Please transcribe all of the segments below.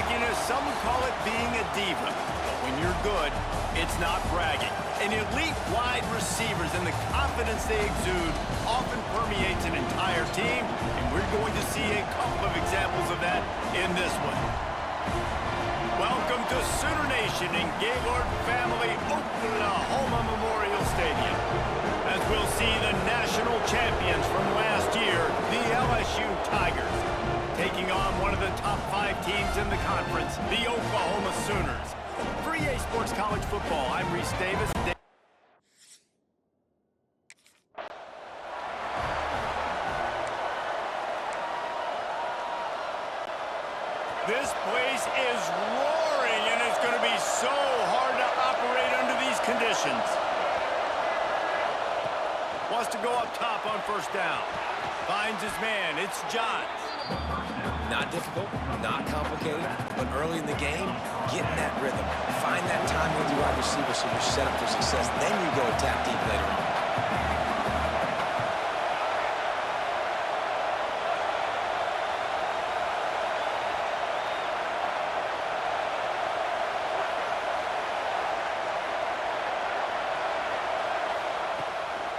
flakiness, some would call it being a diva. But when you're good, it's not bragging. And elite wide receivers and the confidence they exude often permeates an entire team, and we're going to see a couple of examples of that in this one. Welcome to Sooner Nation in Gaylord Family Oklahoma Memorial Stadium, as we'll see the national champions from last year, the LSU Tigers, taking on one of the top 5 teams in the conference, the Oklahoma Sooners. For EA Sports College Football, I'm Reese Davis. This place is roaring, and it's going to be so hard to operate under these conditions. Wants to go up top on first down. Finds his man. It's Johns. Not difficult, not complicated, but early in the game, getting that rhythm. Find that time with your wide receiver so you're set up for success. Then you go attack deep later on.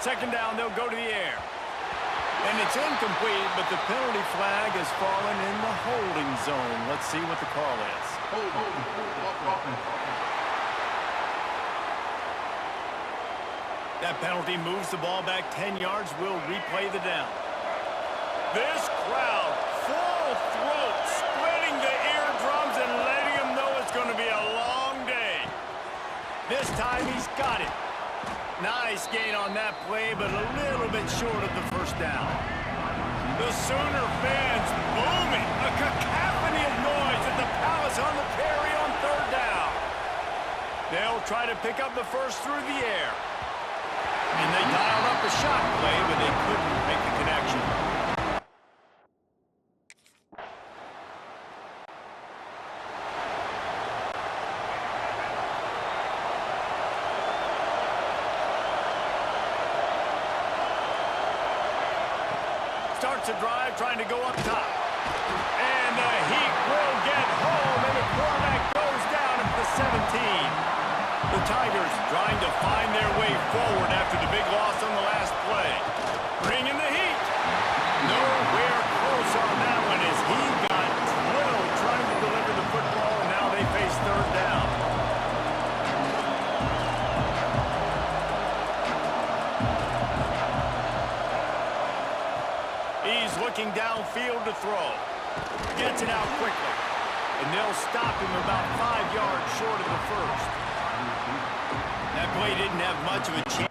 Second down, they'll go to the air. And it's incomplete, but the penalty flag has fallen in the holding zone. Let's see what the call is. That penalty moves the ball back 10 yards. We'll replay the down. This crowd, full throat, splitting the eardrums and letting them know it's going to be a long day. This time he's got it. Nice gain on that play, but a little bit short of the first down. The Sooner fans booming. A cacophony of noise at the Palace on the Prairie on third down. They'll try to pick up the first through the air. And they dialed up a shot play, but they couldn't make the connection. Starts a drive trying to go up top. And the Heat will get home, and the quarterback goes down at the 17. The Tigers trying to find their way forward after the big loss on the last play. Bringing the heat. Nowhere close on that one as he got drilled trying to deliver the football, and now they face third down. He's looking downfield to throw. Gets it out quickly. And they'll stop him about 5 yards short of the first. That play didn't have much of a chance.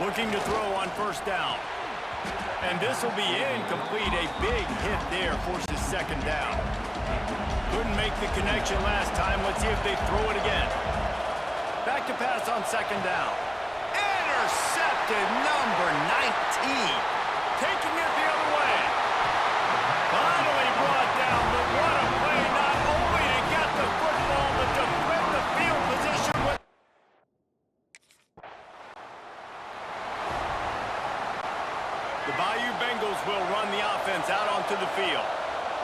Looking to throw on first down. And this will be incomplete. A big hit there forces second down. Couldn't make the connection last time. Let's see if they throw it again. Back to pass on second down. Intercepted, number 19. Taking it the other way. Finally brought down, but what a play. Not only to get the football, but to flip the field position with... The Bayou Bengals will run the offense out onto the field.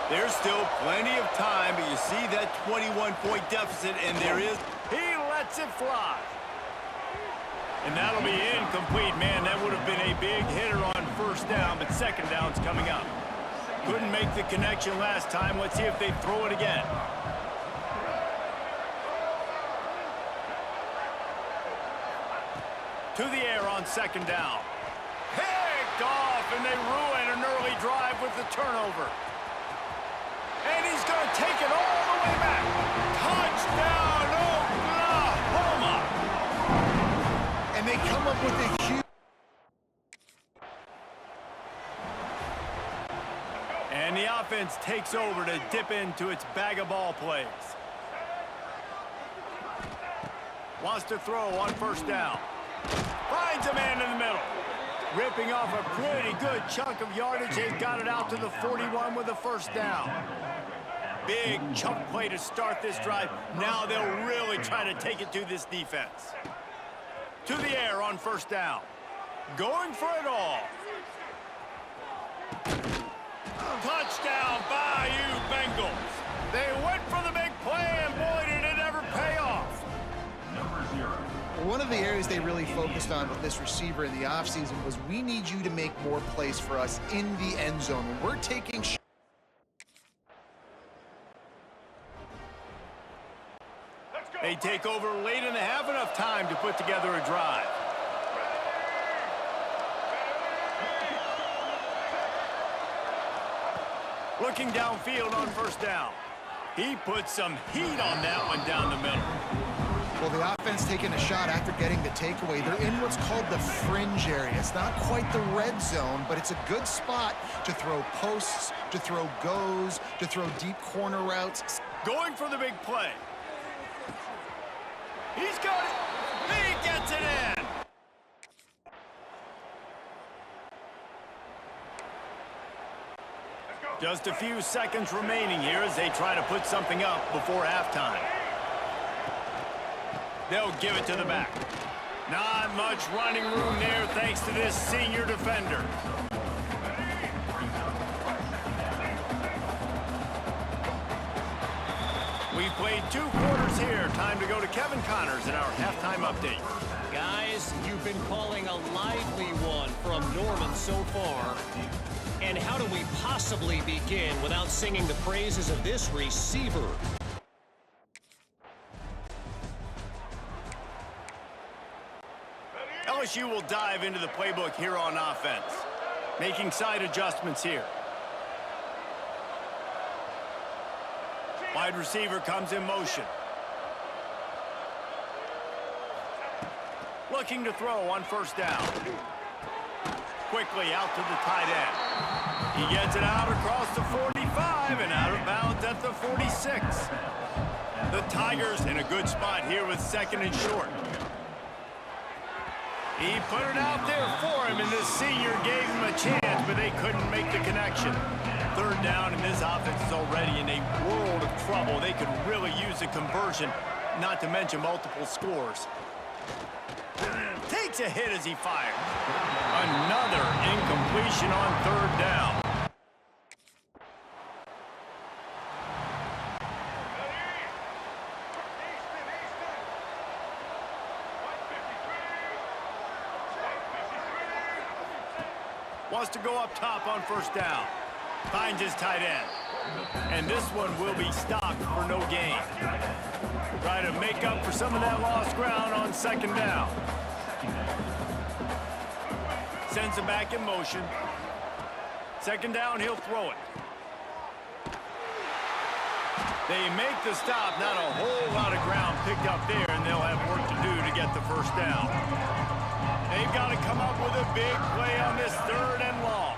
There's still plenty of time, but you see that 21-point deficit, and there is... He lets it fly. And that'll be incomplete. Man, that would have been a big hitter on first down, but second down's coming up. Couldn't make the connection last time. Let's see if they throw it again. To the air on second down. Picked off, and they ruin an early drive with the turnover. And he's going to take it all the way back. Touchdown, Oklahoma! And they come up with a huge... And the offense takes over to dip into its bag of ball plays. Wants to throw on first down. Finds a man in the middle. Ripping off a pretty good chunk of yardage. They've got it out to the 41 with a first down. Big chunk play to start this drive. Now they'll really try to take it to this defense. To the air on first down. Going for it all. Touchdown, Bayou Bengals. They went for the big play, and boy, did it ever pay off. One of the areas they really focused on with this receiver in the offseason was we need you to make more plays for us in the end zone. When we're taking They take over late in the half, enough time to put together a drive. Looking downfield on first down. He put some heat on that one down the middle. Well, the offense taking a shot after getting the takeaway. They're in what's called the fringe area. It's not quite the red zone, but it's a good spot to throw posts, to throw goes, to throw deep corner routes. Going for the big play. He's got it. He gets it in. Just a few seconds remaining here as they try to put something up before halftime. They'll give it to the back. Not much running room there thanks to this senior defender. We've played 2 quarters here. Time to go to Kevin Connors in our halftime update. Guys, you've been calling a lively one from Norman so far. And how do we possibly begin without singing the praises of this receiver? LSU will dive into the playbook here on offense, making side adjustments here. Wide receiver comes in motion. Looking to throw on first down. Quickly out to the tight end. He gets it out across the 45 and out of bounds at the 46. The Tigers in a good spot here with second and short. He put it out there for him, and the senior gave him a chance, but they couldn't make the connection. Third down, and this offense is already in a world of trouble. They could really use a conversion, not to mention multiple scores. Takes a hit as he fires. Another incompletion on third down. Wants to go up top on first down. Finds his tight end. And this one will be stopped for no gain. Try to make up for some of that lost ground on second down. Sends him back in motion. Second down, he'll throw it. They make the stop. Not a whole lot of ground picked up there, and they'll have work to do to get the first down. They've got to come up with a big play on this third and long.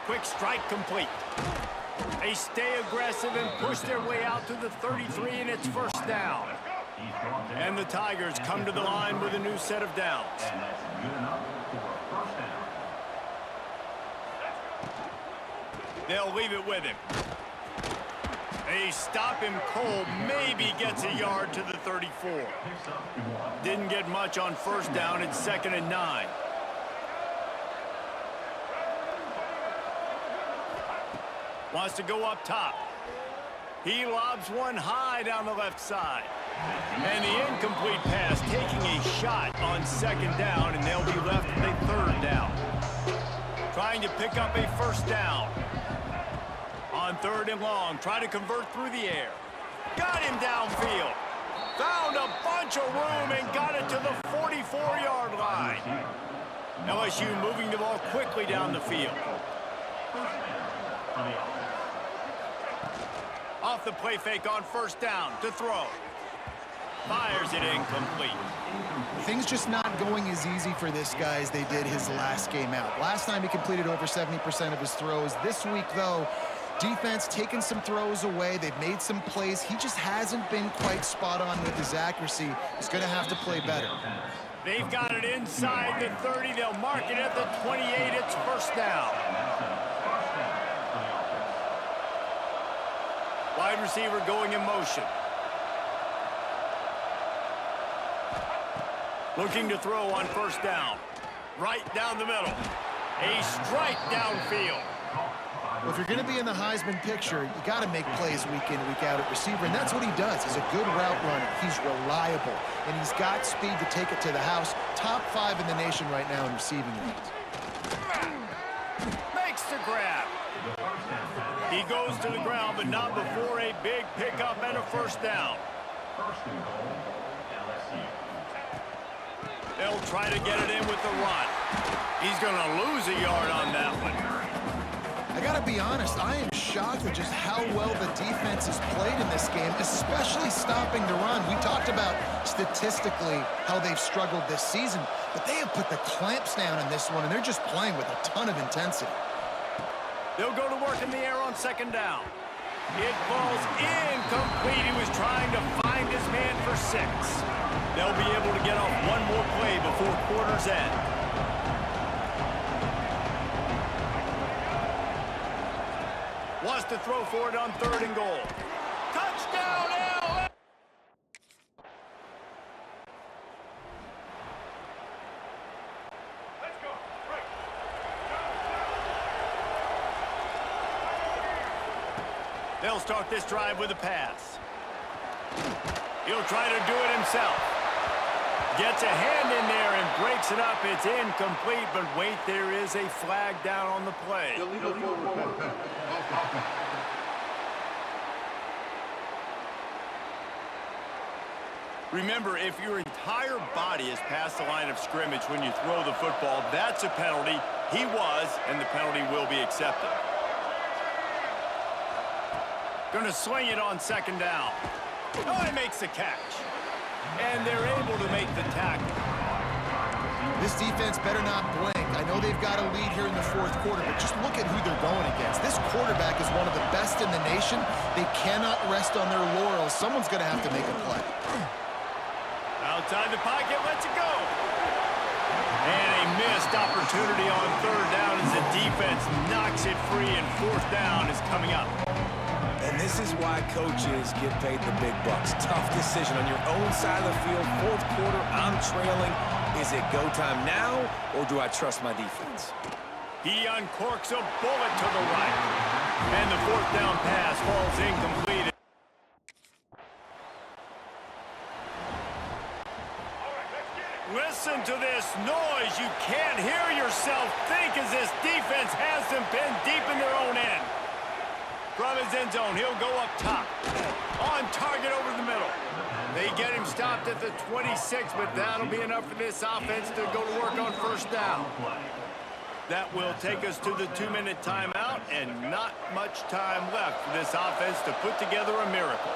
Quick strike complete. They stay aggressive and push their way out to the 33, and it's first down. And the Tigers come to the line with a new set of downs. They'll leave it with him. They stop him cold, maybe gets a yard to the 34. Didn't get much on first down. It's 2nd and 9. Wants to go up top. He lobs one high down the left side. And the incomplete pass taking a shot on second down, and they'll be left with a third down. Trying to pick up a first down. On third and long, try to convert through the air. Got him downfield. Found a bunch of room and got it to the 44-yard line. LSU moving the ball quickly down the field. Off the play fake on first down to throw. Fires it incomplete. Things just not going as easy for this guy as they did his last game out. Last time he completed over 70% of his throws. This week, though, defense taking some throws away. They've made some plays. He just hasn't been quite spot on with his accuracy. He's going to have to play better. They've got it inside the 30. They'll mark it at the 28. It's first down. Wide receiver going in motion. Looking to throw on first down. Right down the middle. A strike downfield. Well, if you're going to be in the Heisman picture, you got to make plays week in, week out at receiver, and that's what he does. He's a good route runner. He's reliable, and he's got speed to take it to the house. Top 5 in the nation right now in receiving yards. Makes the grab. He goes to the ground, but not before a big pickup and a first down. They'll try to get it in with the run. He's going to lose a yard on that one. I got to be honest, I am shocked at just how well the defense has played in this game, especially stopping the run. We talked about statistically how they've struggled this season, but they have put the clamps down in this one, and they're just playing with a ton of intensity. They'll go to work in the air on second down. It falls incomplete. He was trying to find his man for 6. They'll be able to get off one more play before quarter's end. Wants to throw for it on 3rd and goal. Touchdown, LA! Let's go. Right. They'll start this drive with a pass. He'll try to do it himself. Gets a hand in there and breaks it up. It's incomplete, but wait, there is a flag down on the play. Remember, if your entire body is past the line of scrimmage when you throw the football, that's a penalty. He was, and the penalty will be accepted. Going to swing it on second down. Oh, he makes the catch. And they're able to make the tackle. This defense better not blink. I know they've got a lead here in the 4th quarter, but just look at who they're going against. This quarterback is one of the best in the nation. They cannot rest on their laurels. Someone's going to have to make a play. Outside the pocket, lets it go. And a missed opportunity on 3rd down as the defense knocks it free, and 4th down is coming up. And this is why coaches get paid the big bucks. Tough decision on your own side of the field. 4th quarter, I'm trailing. Is it go time now, or do I trust my defense? He uncorks a bullet to the right. And the 4th down pass falls incomplete. Listen to this noise. You can't hear yourself think as this defense has them pinned deep in their own end. From his end zone, he'll go up top. On target over the middle. They get him stopped at the 26, but that'll be enough for this offense to go to work on first down. That will take us to the 2-minute timeout, and not much time left for this offense to put together a miracle.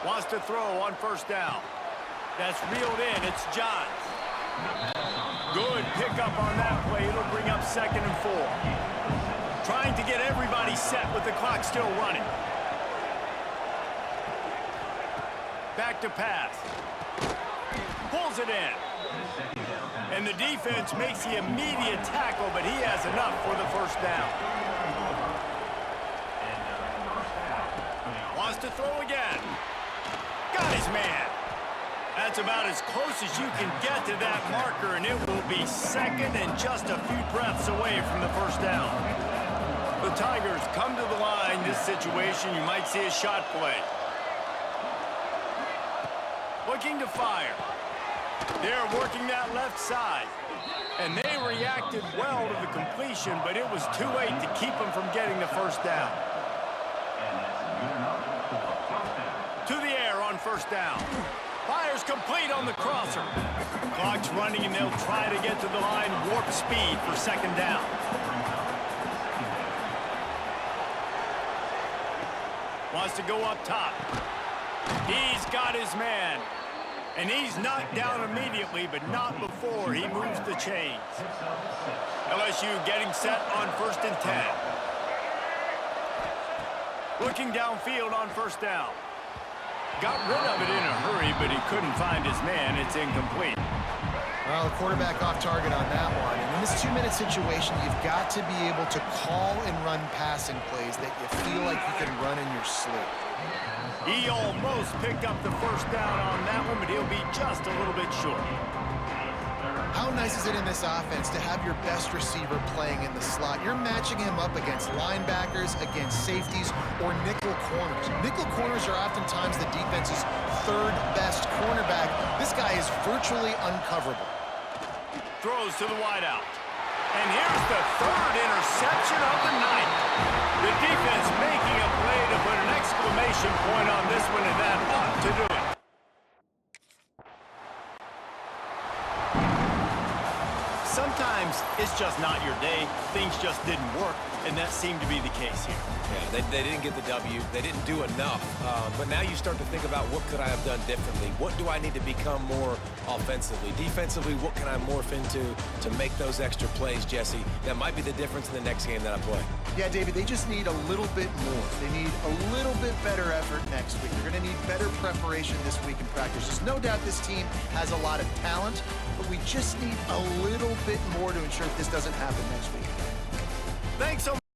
Wants to throw on first down. That's reeled in. It's Johns. Good pickup on that play. It'll bring up 2nd and 4. Trying to get everybody set with the clock still running. Back to pass. Pulls it in. And the defense makes the immediate tackle, but he has enough for the first down. Wants to throw again. Got his man. That's about as close as you can get to that marker, and it will be 2nd and just a few breaths away from the first down. The Tigers come to the line. This situation, you might see a shot play. Looking to fire. They're working that left side. And they reacted well to the completion, but it was too late to keep them from getting the first down. To the air on first down. Fires complete on the crosser. Clock's running, and they'll try to get to the line. Warp speed for 2nd down. Wants to go up top. He's got his man. And he's knocked down immediately, but not before he moves the chains. LSU getting set on 1st and 10. Looking downfield on first down. Got rid of it in a hurry, but he couldn't find his man. It's incomplete. Well, the quarterback off target on that one. And in this 2-minute situation, you've got to be able to call and run passing plays that you feel like you can run in your sleep. He almost picked up the first down on that one, but he'll be just a little bit short. How nice is it in this offense to have your best receiver playing in the slot? You're matching him up against linebackers, against safeties, or nickel corners. Nickel corners are oftentimes the defense's third best cornerback. This guy is virtually uncoverable. Throws to the wideout. And here's the third interception of the night. The defense making a play to put an exclamation point on this one, and that ought to do it. Sometimes it's just not your day. Things just didn't work, and that seemed to be the case here. Yeah, they didn't get the W. They didn't do enough. But now you start to think about what could I have done differently? What do I need to become more offensively? Defensively, what can I morph into to make those extra plays, Jesse? That might be the difference in the next game that I play. Yeah, David, they just need a little bit more. They need a little bit better effort next week. They're going to need better preparation this week in practice. There's no doubt this team has a lot of talent, but we just need a little bit more to ensure that this doesn't happen next week. Thanks so much.